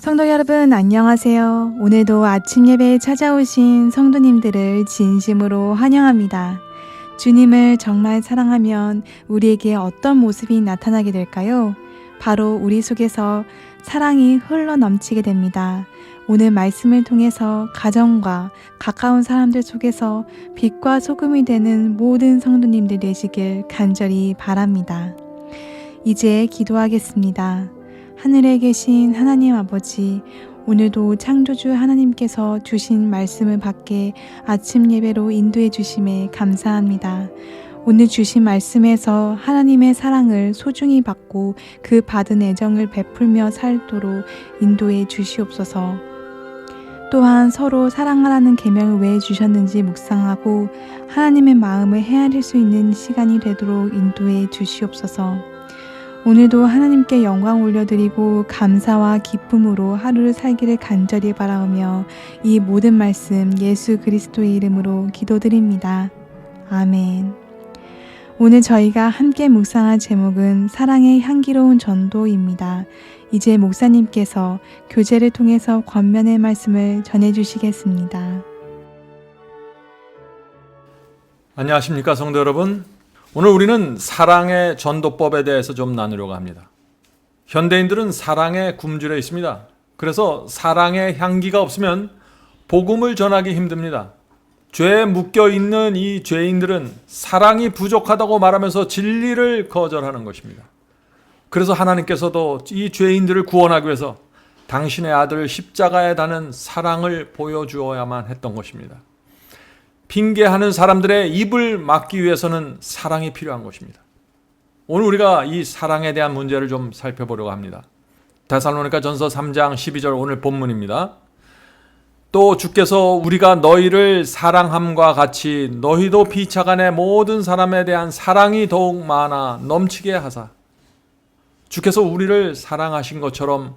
성도 여러분 안녕하세요. 오늘도 아침 예배에 찾아오신 성도님들을 진심으로 환영합니다. 주님을 정말 사랑하면 우리에게 어떤 모습이 나타나게 될까요? 바로 우리 속에서 사랑이 흘러 넘치게 됩니다. 오늘 말씀을 통해서 가정과 가까운 사람들 속에서 빛과 소금이 되는 모든 성도님들 되시길 간절히 바랍니다. 이제 기도하겠습니다. 하늘에 계신 하나님 아버지, 오늘도 창조주 하나님께서 주신 말씀을 받게 아침 예배로 인도해 주심에 감사합니다. 오늘 주신 말씀에서 하나님의 사랑을 소중히 받고 그 받은 애정을 베풀며 살도록 인도해 주시옵소서. 또한 서로 사랑하라는 계명을 왜 주셨는지 묵상하고 하나님의 마음을 헤아릴 수 있는 시간이 되도록 인도해 주시옵소서. 오늘도 하나님께 영광 올려드리고 감사와 기쁨으로 하루를 살기를 간절히 바라오며 이 모든 말씀 예수 그리스도의 이름으로 기도드립니다. 아멘. 오늘 저희가 함께 묵상할 제목은 사랑의 향기로운 전도입니다. 이제 목사님께서 교제를 통해서 권면의 말씀을 전해주시겠습니다. 안녕하십니까 성도 여러분. 오늘 우리는 사랑의 전도법에 대해서 좀 나누려고 합니다. 현대인들은 사랑에 굶주려 있습니다. 그래서 사랑의 향기가 없으면 복음을 전하기 힘듭니다. 죄에 묶여 있는 이 죄인들은 사랑이 부족하다고 말하면서 진리를 거절하는 것입니다. 그래서 하나님께서도 이 죄인들을 구원하기 위해서 당신의 아들 십자가에 다는 사랑을 보여주어야만 했던 것입니다. 핑계하는 사람들의 입을 막기 위해서는 사랑이 필요한 것입니다. 오늘 우리가 이 사랑에 대한 문제를 좀 살펴보려고 합니다. 데살로니가전서 3장 12절 오늘 본문입니다. 또 주께서 우리가 너희를 사랑함과 같이 너희도 피차간의 모든 사람에 대한 사랑이 더욱 많아 넘치게 하사 주께서 우리를 사랑하신 것처럼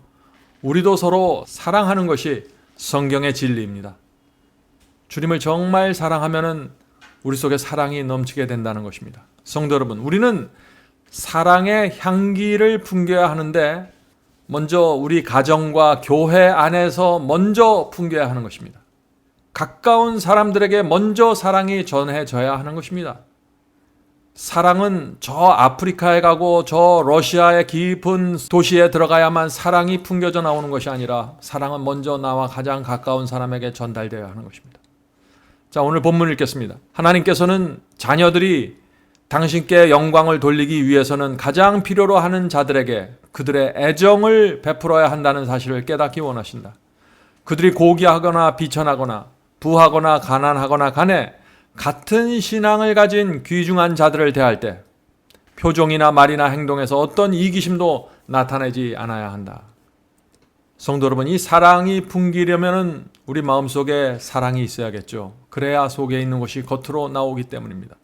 우리도 서로 사랑하는 것이 성경의 진리입니다. 주님을 정말 사랑하면은 우리 속에 사랑이 넘치게 된다는 것입니다. 성도 여러분, 우리는 사랑의 향기를 풍겨야 하는데 먼저 우리 가정과 교회 안에서 먼저 풍겨야 하는 것입니다. 가까운 사람들에게 먼저 사랑이 전해져야 하는 것입니다. 사랑은 저 아프리카에 가고 저 러시아의 깊은 도시에 들어가야만 사랑이 풍겨져 나오는 것이 아니라 사랑은 먼저 나와 가장 가까운 사람에게 전달되어야 하는 것입니다. 자, 오늘 본문을 읽겠습니다. 하나님께서는 자녀들이 당신께 영광을 돌리기 위해서는 가장 필요로 하는 자들에게 그들의 애정을 베풀어야 한다는 사실을 깨닫기 원하신다. 그들이 고귀하거나 비천하거나 부하거나 가난하거나 간에 같은 신앙을 가진 귀중한 자들을 대할 때 표정이나 말이나 행동에서 어떤 이기심도 나타내지 않아야 한다. 성도 여러분, 이 사랑이 풍기려면 우리 마음속에 사랑이 있어야겠죠. 그래야 속에 있는 것이 겉으로 나오기 때문입니다.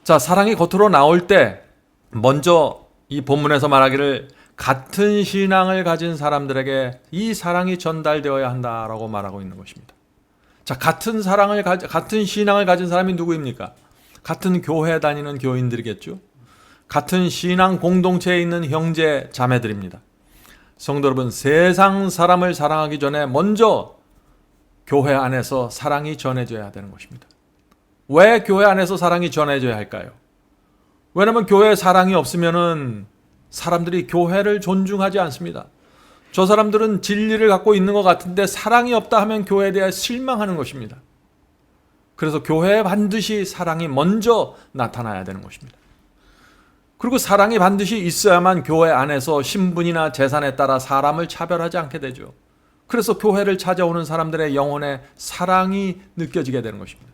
자, 사랑이 겉으로 나올 때 먼저 이 본문에서 말하기를 같은 신앙을 가진 사람들에게 이 사랑이 전달되어야 한다라고 말하고 있는 것입니다. 자, 같은 신앙을 가진 사람이 누구입니까? 같은 교회 다니는 교인들이겠죠. 같은 신앙 공동체에 있는 형제 자매들입니다. 성도 여러분, 세상 사람을 사랑하기 전에 먼저 교회 안에서 사랑이 전해져야 되는 것입니다. 왜 교회 안에서 사랑이 전해져야 할까요? 왜냐하면 교회에 사랑이 없으면 사람들이 교회를 존중하지 않습니다. 저 사람들은 진리를 갖고 있는 것 같은데 사랑이 없다 하면 교회에 대해 실망하는 것입니다. 그래서 교회에 반드시 사랑이 먼저 나타나야 되는 것입니다. 그리고 사랑이 반드시 있어야만 교회 안에서 신분이나 재산에 따라 사람을 차별하지 않게 되죠. 그래서 교회를 찾아오는 사람들의 영혼에 사랑이 느껴지게 되는 것입니다.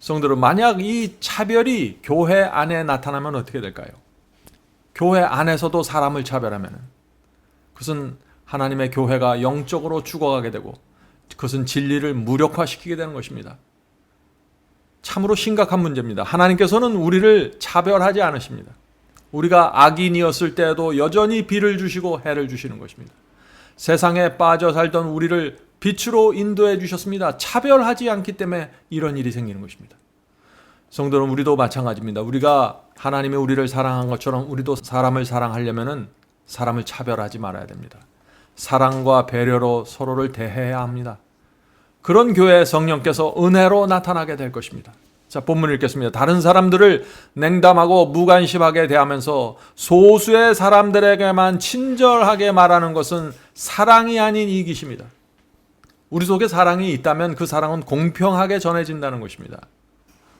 성도들, 만약 이 차별이 교회 안에 나타나면 어떻게 될까요? 교회 안에서도 사람을 차별하면 그것은 하나님의 교회가 영적으로 죽어가게 되고 그것은 진리를 무력화시키게 되는 것입니다. 참으로 심각한 문제입니다. 하나님께서는 우리를 차별하지 않으십니다. 우리가 악인이었을 때에도 여전히 비를 주시고 해를 주시는 것입니다. 세상에 빠져 살던 우리를 빛으로 인도해 주셨습니다. 차별하지 않기 때문에 이런 일이 생기는 것입니다. 성도는 우리도 마찬가지입니다. 우리가 하나님이 우리를 사랑한 것처럼 우리도 사람을 사랑하려면은 사람을 차별하지 말아야 됩니다. 사랑과 배려로 서로를 대해야 합니다. 그런 교회에 성령께서 은혜로 나타나게 될 것입니다. 자, 본문 읽겠습니다. 다른 사람들을 냉담하고 무관심하게 대하면서 소수의 사람들에게만 친절하게 말하는 것은 사랑이 아닌 이기심이다. 우리 속에 사랑이 있다면 그 사랑은 공평하게 전해진다는 것입니다.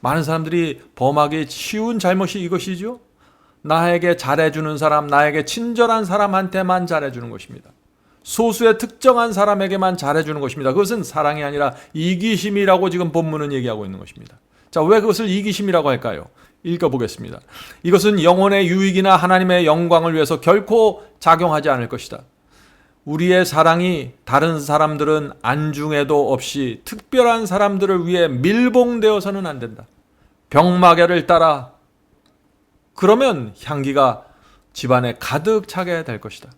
많은 사람들이 범하기 쉬운 잘못이 이것이죠. 나에게 잘해주는 사람, 나에게 친절한 사람한테만 잘해주는 것입니다. 소수의 특정한 사람에게만 잘해주는 것입니다. 그것은 사랑이 아니라 이기심이라고 지금 본문은 얘기하고 있는 것입니다. 자, 왜 그것을 이기심이라고 할까요? 읽어보겠습니다. 이것은 영혼의 유익이나 하나님의 영광을 위해서 결코 작용하지 않을 것이다. 우리의 사랑이 다른 사람들은 안중에도 없이 특별한 사람들을 위해 밀봉되어서는 안 된다. 병마개를 따라 그러면 향기가 집안에 가득 차게 될 것이다.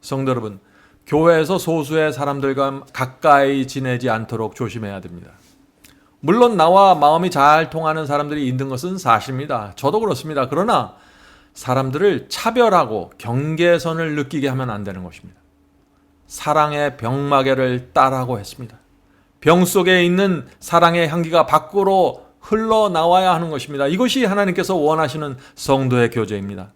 성도 여러분, 교회에서 소수의 사람들과 가까이 지내지 않도록 조심해야 됩니다. 물론 나와 마음이 잘 통하는 사람들이 있는 것은 사실입니다. 저도 그렇습니다. 그러나 사람들을 차별하고 경계선을 느끼게 하면 안 되는 것입니다. 사랑의 병마개를 따라고 했습니다. 병 속에 있는 사랑의 향기가 밖으로 흘러나와야 하는 것입니다. 이것이 하나님께서 원하시는 성도의 교제입니다.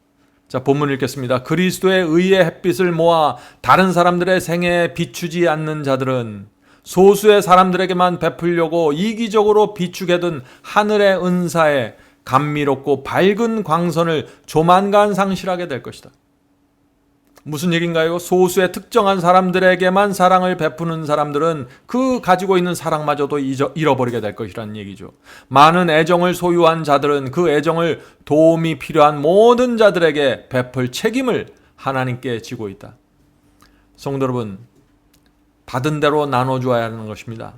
자, 본문 읽겠습니다. 그리스도의 의의 햇빛을 모아 다른 사람들의 생애에 비추지 않는 자들은 소수의 사람들에게만 베풀려고 이기적으로 비추게 된 하늘의 은사에 감미롭고 밝은 광선을 조만간 상실하게 될 것이다. 무슨 얘기인가요? 소수의 특정한 사람들에게만 사랑을 베푸는 사람들은 그 가지고 있는 사랑마저도 잃어버리게 될 것이라는 얘기죠. 많은 애정을 소유한 자들은 그 애정을 도움이 필요한 모든 자들에게 베풀 책임을 하나님께 지고 있다. 성도 여러분, 받은 대로 나눠주어야 하는 것입니다.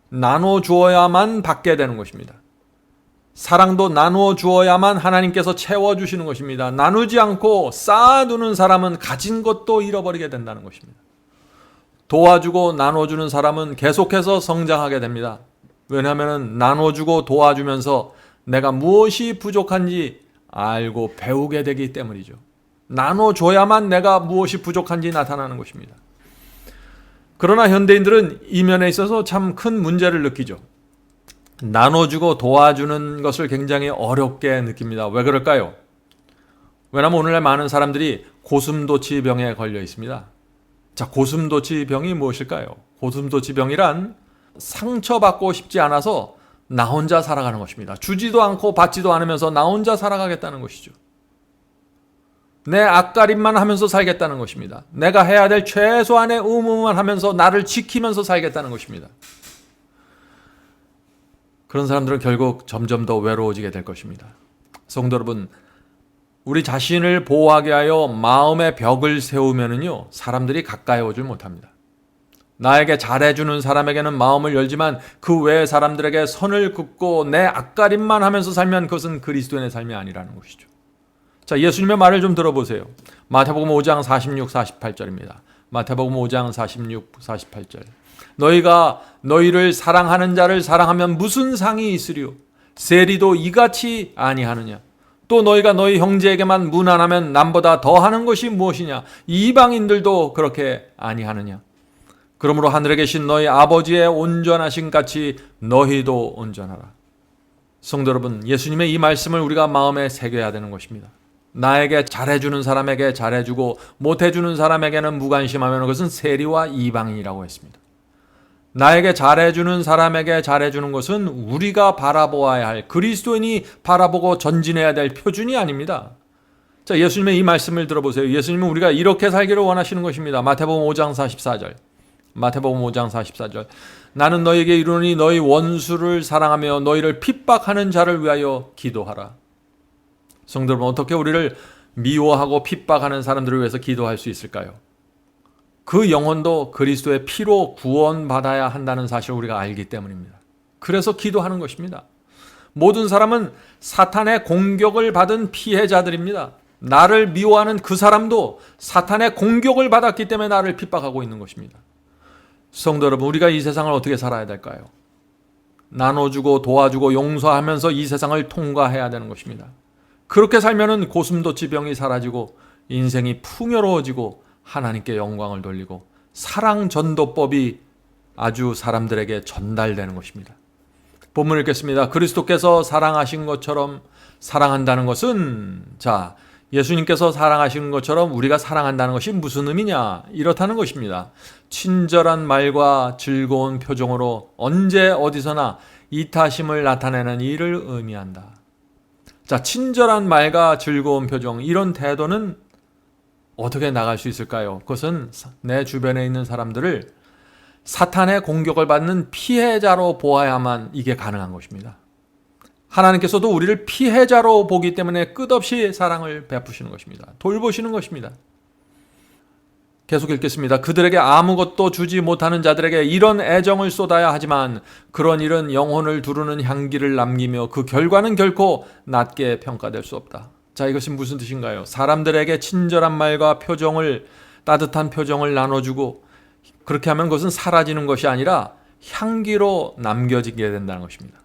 나눠주어야만 받게 되는 것입니다. 사랑도 나누어 주어야만 하나님께서 채워주시는 것입니다. 나누지 않고 쌓아두는 사람은 가진 것도 잃어버리게 된다는 것입니다. 도와주고 나눠주는 사람은 계속해서 성장하게 됩니다. 왜냐하면 나눠주고 도와주면서 내가 무엇이 부족한지 알고 배우게 되기 때문이죠. 나눠줘야만 내가 무엇이 부족한지 나타나는 것입니다. 그러나 현대인들은 이 면에 있어서 참 큰 문제를 느끼죠. 나눠주고 도와주는 것을 굉장히 어렵게 느낍니다. 왜 그럴까요? 왜냐하면 오늘날 많은 사람들이 고슴도치병에 걸려 있습니다. 자, 고슴도치병이 무엇일까요? 고슴도치병이란 상처받고 싶지 않아서 나 혼자 살아가는 것입니다. 주지도 않고 받지도 않으면서 나 혼자 살아가겠다는 것이죠. 내 앞가림만 하면서 살겠다는 것입니다. 내가 해야 될 최소한의 의무만 하면서 나를 지키면서 살겠다는 것입니다. 그런 사람들은 결국 점점 더 외로워지게 될 것입니다. 성도 여러분, 우리 자신을 보호하게 하여 마음의 벽을 세우면은요, 사람들이 가까이 오질 못합니다. 나에게 잘해주는 사람에게는 마음을 열지만 그 외의 사람들에게 선을 긋고 내 앞가림만 하면서 살면 그것은 그리스도인의 삶이 아니라는 것이죠. 자, 예수님의 말을 좀 들어보세요. 마태복음 5장 46, 48절입니다. 마태복음 5장 46, 48절. 너희가 너희를 사랑하는 자를 사랑하면 무슨 상이 있으리요? 세리도 이같이 아니하느냐? 또 너희가 너희 형제에게만 무난하면 남보다 더하는 것이 무엇이냐? 이방인들도 그렇게 아니하느냐? 그러므로 하늘에 계신 너희 아버지의 온전하신 같이 너희도 온전하라. 성도 여러분, 예수님의 이 말씀을 우리가 마음에 새겨야 되는 것입니다. 나에게 잘해주는 사람에게 잘해주고 못해주는 사람에게는 무관심하면 그것은 세리와 이방인이라고 했습니다. 나에게 잘해주는 사람에게 잘해주는 것은 우리가 바라보아야 할, 그리스도인이 바라보고 전진해야 될 표준이 아닙니다. 자, 예수님의 이 말씀을 들어보세요. 예수님은 우리가 이렇게 살기를 원하시는 것입니다. 마태복음 5장 44절. 마태복음 5장 44절. 나는 너희에게 이르노니 너희 원수를 사랑하며 너희를 핍박하는 자를 위하여 기도하라. 성도 여러분, 어떻게 우리를 미워하고 핍박하는 사람들을 위해서 기도할 수 있을까요? 그 영혼도 그리스도의 피로 구원받아야 한다는 사실을 우리가 알기 때문입니다. 그래서 기도하는 것입니다. 모든 사람은 사탄의 공격을 받은 피해자들입니다. 나를 미워하는 그 사람도 사탄의 공격을 받았기 때문에 나를 핍박하고 있는 것입니다. 성도 여러분, 우리가 이 세상을 어떻게 살아야 될까요? 나눠주고 도와주고 용서하면서 이 세상을 통과해야 되는 것입니다. 그렇게 살면은 고슴도치병이 사라지고 인생이 풍요로워지고 하나님께 영광을 돌리고 사랑 전도법이 아주 사람들에게 전달되는 것입니다. 본문 읽겠습니다. 그리스도께서 사랑하신 것처럼 사랑한다는 것은, 예수님께서 사랑하시는 것처럼 우리가 사랑한다는 것이 무슨 의미냐? 이렇다는 것입니다. 친절한 말과 즐거운 표정으로 언제 어디서나 이타심을 나타내는 일을 의미한다. 친절한 말과 즐거운 표정, 이런 태도는 어떻게 나갈 수 있을까요? 그것은 내 주변에 있는 사람들을 사탄의 공격을 받는 피해자로 보아야만 이게 가능한 것입니다. 하나님께서도 우리를 피해자로 보기 때문에 끝없이 사랑을 베푸시는 것입니다. 돌보시는 것입니다. 계속 읽겠습니다. 그들에게 아무것도 주지 못하는 자들에게 이런 애정을 쏟아야 하지만 그런 일은 영혼을 두르는 향기를 남기며 그 결과는 결코 낮게 평가될 수 없다. 이것은 무슨 뜻인가요? 사람들에게 친절한 말과 따뜻한 표정을 나눠주고 그렇게 하면 그것은 사라지는 것이 아니라 향기로 남겨지게 된다는 것입니다.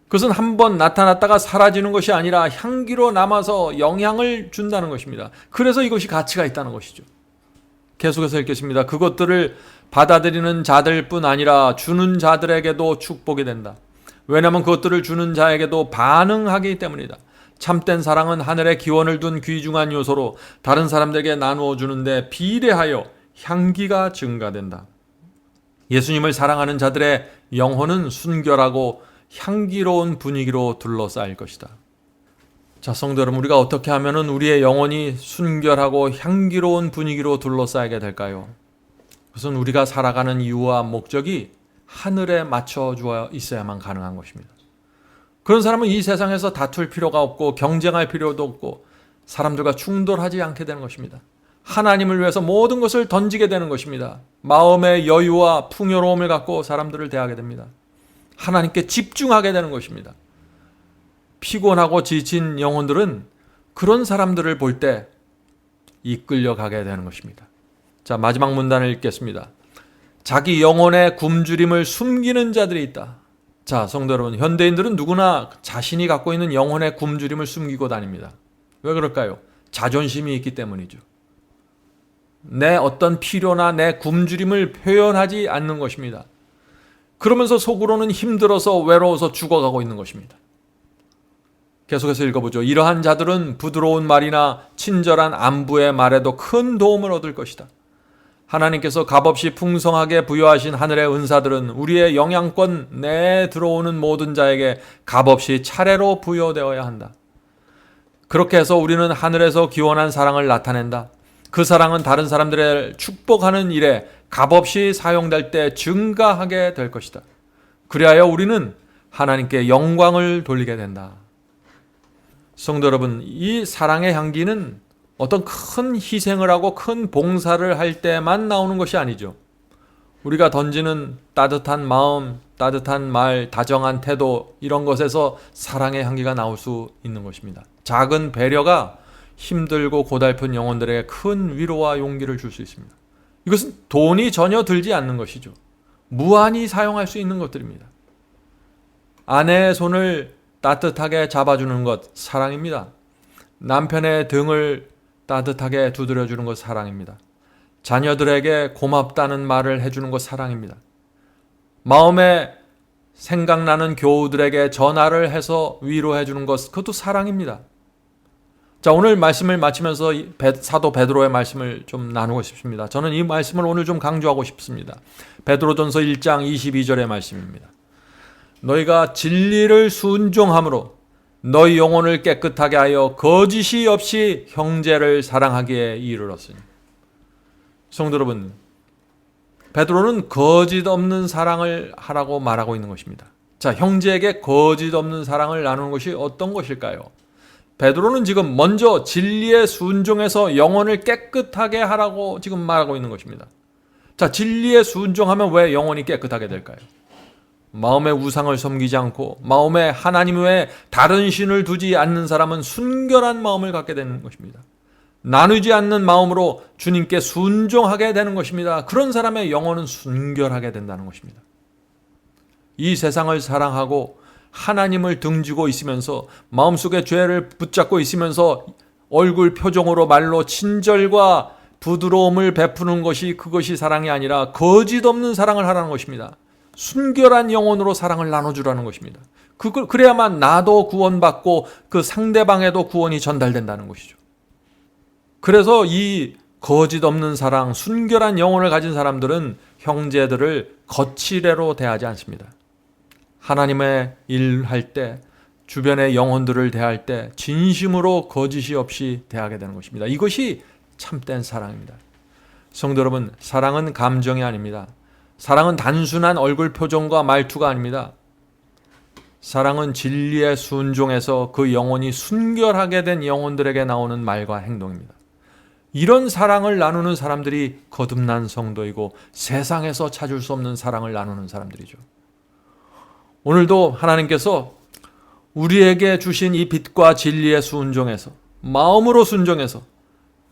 그것은 한번 나타났다가 사라지는 것이 아니라 향기로 남아서 영향을 준다는 것입니다. 그래서 이것이 가치가 있다는 것이죠. 계속해서 읽겠습니다. 그것들을 받아들이는 자들뿐 아니라 주는 자들에게도 축복이 된다. 왜냐하면 그것들을 주는 자에게도 반응하기 때문이다. 참된 사랑은 하늘에 기원을 둔 귀중한 요소로 다른 사람들에게 나누어 주는데 비례하여 향기가 증가된다. 예수님을 사랑하는 자들의 영혼은 순결하고 향기로운 분위기로 둘러싸일 것이다. 성도 여러분, 우리가 어떻게 하면 우리의 영혼이 순결하고 향기로운 분위기로 둘러싸이게 될까요? 그것은 우리가 살아가는 이유와 목적이 하늘에 맞춰져 있어야만 가능한 것입니다. 그런 사람은 이 세상에서 다툴 필요가 없고 경쟁할 필요도 없고 사람들과 충돌하지 않게 되는 것입니다. 하나님을 위해서 모든 것을 던지게 되는 것입니다. 마음의 여유와 풍요로움을 갖고 사람들을 대하게 됩니다. 하나님께 집중하게 되는 것입니다. 피곤하고 지친 영혼들은 그런 사람들을 볼 때 이끌려가게 되는 것입니다. 마지막 문단을 읽겠습니다. 자기 영혼의 굶주림을 숨기는 자들이 있다. 성도 여러분, 현대인들은 누구나 자신이 갖고 있는 영혼의 굶주림을 숨기고 다닙니다. 왜 그럴까요? 자존심이 있기 때문이죠. 내 어떤 필요나 내 굶주림을 표현하지 않는 것입니다. 그러면서 속으로는 힘들어서 외로워서 죽어가고 있는 것입니다. 계속해서 읽어보죠. 이러한 자들은 부드러운 말이나 친절한 안부의 말에도 큰 도움을 얻을 것이다. 하나님께서 값없이 풍성하게 부여하신 하늘의 은사들은 우리의 영향권 내에 들어오는 모든 자에게 값없이 차례로 부여되어야 한다. 그렇게 해서 우리는 하늘에서 기원한 사랑을 나타낸다. 그 사랑은 다른 사람들을 축복하는 일에 값없이 사용될 때 증가하게 될 것이다. 그리하여 우리는 하나님께 영광을 돌리게 된다. 성도 여러분, 이 사랑의 향기는 어떤 큰 희생을 하고 큰 봉사를 할 때만 나오는 것이 아니죠. 우리가 던지는 따뜻한 마음, 따뜻한 말, 다정한 태도, 이런 것에서 사랑의 향기가 나올 수 있는 것입니다. 작은 배려가 힘들고 고달픈 영혼들에게 큰 위로와 용기를 줄 수 있습니다. 이것은 돈이 전혀 들지 않는 것이죠. 무한히 사용할 수 있는 것들입니다. 아내의 손을 따뜻하게 잡아주는 것, 사랑입니다. 남편의 등을 따뜻하게 두드려주는 것, 사랑입니다. 자녀들에게 고맙다는 말을 해주는 것, 사랑입니다. 마음에 생각나는 교우들에게 전화를 해서 위로해주는 것, 그것도 사랑입니다. 오늘 말씀을 마치면서 사도 베드로의 말씀을 좀 나누고 싶습니다. 저는 이 말씀을 오늘 좀 강조하고 싶습니다. 베드로전서 1장 22절의 말씀입니다. 너희가 진리를 순종함으로 너희 영혼을 깨끗하게 하여 거짓이 없이 형제를 사랑하기에 이르렀으니. 성도 여러분, 베드로는 거짓 없는 사랑을 하라고 말하고 있는 것입니다. 형제에게 거짓 없는 사랑을 나누는 것이 어떤 것일까요? 베드로는 지금 먼저 진리에 순종해서 영혼을 깨끗하게 하라고 지금 말하고 있는 것입니다. 진리에 순종하면 왜 영혼이 깨끗하게 될까요? 마음의 우상을 섬기지 않고 마음에 하나님 외에 다른 신을 두지 않는 사람은 순결한 마음을 갖게 되는 것입니다. 나누지 않는 마음으로 주님께 순종하게 되는 것입니다. 그런 사람의 영혼은 순결하게 된다는 것입니다. 이 세상을 사랑하고 하나님을 등지고 있으면서 마음속에 죄를 붙잡고 있으면서 얼굴 표정으로 말로 친절과 부드러움을 베푸는 것이 그것이 사랑이 아니라 거짓 없는 사랑을 하라는 것입니다. 순결한 영혼으로 사랑을 나눠주라는 것입니다. 그래야만 나도 구원받고 그 상대방에도 구원이 전달된다는 것이죠. 그래서 이 거짓 없는 사랑, 순결한 영혼을 가진 사람들은 형제들을 거칠애로 대하지 않습니다. 하나님의 일할 때, 주변의 영혼들을 대할 때 진심으로 거짓이 없이 대하게 되는 것입니다. 이것이 참된 사랑입니다. 성도 여러분, 사랑은 감정이 아닙니다. 사랑은 단순한 얼굴 표정과 말투가 아닙니다. 사랑은 진리에 순종해서 그 영혼이 순결하게 된 영혼들에게 나오는 말과 행동입니다. 이런 사랑을 나누는 사람들이 거듭난 성도이고 세상에서 찾을 수 없는 사랑을 나누는 사람들이죠. 오늘도 하나님께서 우리에게 주신 이 빛과 진리에 순종해서, 마음으로 순종해서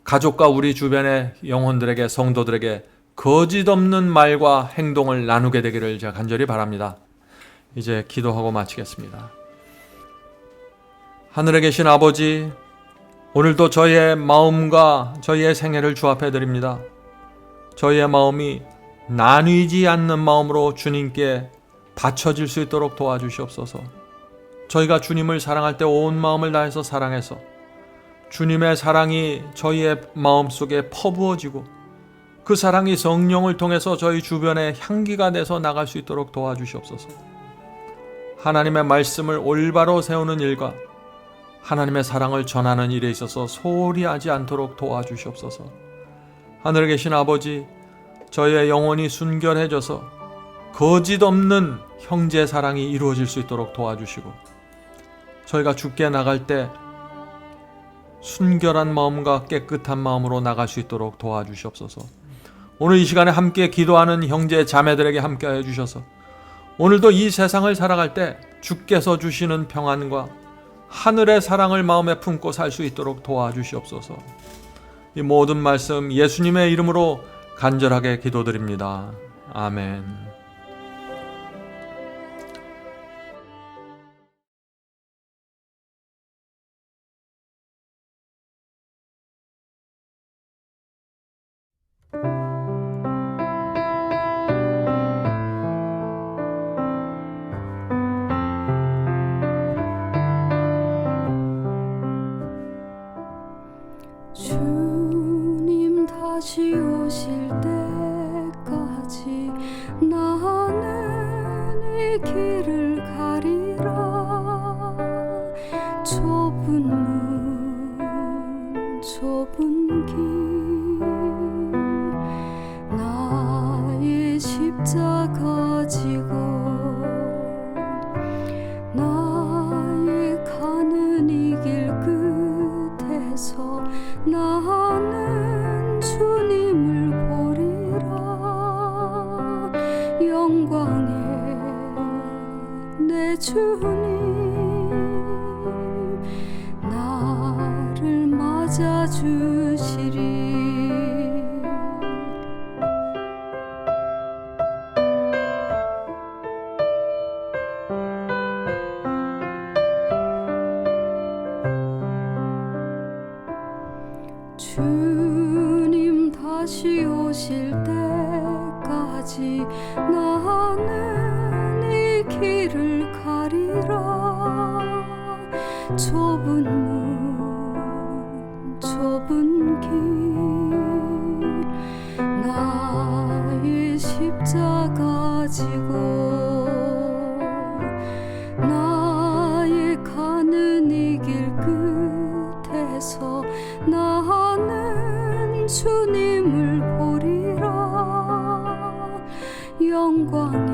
가족과 우리 주변의 영혼들에게, 성도들에게 거짓 없는 말과 행동을 나누게 되기를 제가 간절히 바랍니다. 이제 기도하고 마치겠습니다. 하늘에 계신 아버지, 오늘도 저희의 마음과 저희의 생애를 주 앞에 드립니다. 저희의 마음이 나뉘지 않는 마음으로 주님께 바쳐질 수 있도록 도와주시옵소서. 저희가 주님을 사랑할 때 온 마음을 다해서 사랑해서 주님의 사랑이 저희의 마음속에 퍼부어지고 그 사랑이 성령을 통해서 저희 주변에 향기가 돼서 나갈 수 있도록 도와주시옵소서. 하나님의 말씀을 올바로 세우는 일과 하나님의 사랑을 전하는 일에 있어서 소홀히 하지 않도록 도와주시옵소서. 하늘에 계신 아버지, 저희의 영혼이 순결해져서 거짓 없는 형제 사랑이 이루어질 수 있도록 도와주시고, 저희가 주께 나갈 때 순결한 마음과 깨끗한 마음으로 나갈 수 있도록 도와주시옵소서. 오늘 이 시간에 함께 기도하는 형제 자매들에게 함께하여 주셔서 오늘도 이 세상을 살아갈 때 주께서 주시는 평안과 하늘의 사랑을 마음에 품고 살 수 있도록 도와주시옵소서. 이 모든 말씀 예수님의 이름으로 간절하게 기도드립니다. 아멘. 주님 다시 오실 때까지 나는 이 길을 가리라. 좁은 문 좁은 길 나의 십자가 지고 나의 가는 이 길 끝에서 나는 주님을 보리라. 영광의 내 주님 나를 맞아주시리. 주님 다시 오실 때까지 나는 이 길을 가리라. 좁은 문 좁은 길 나의 십자가 지고 나의 가는 이 길 끝에서 나는 주님을 보리라. 영광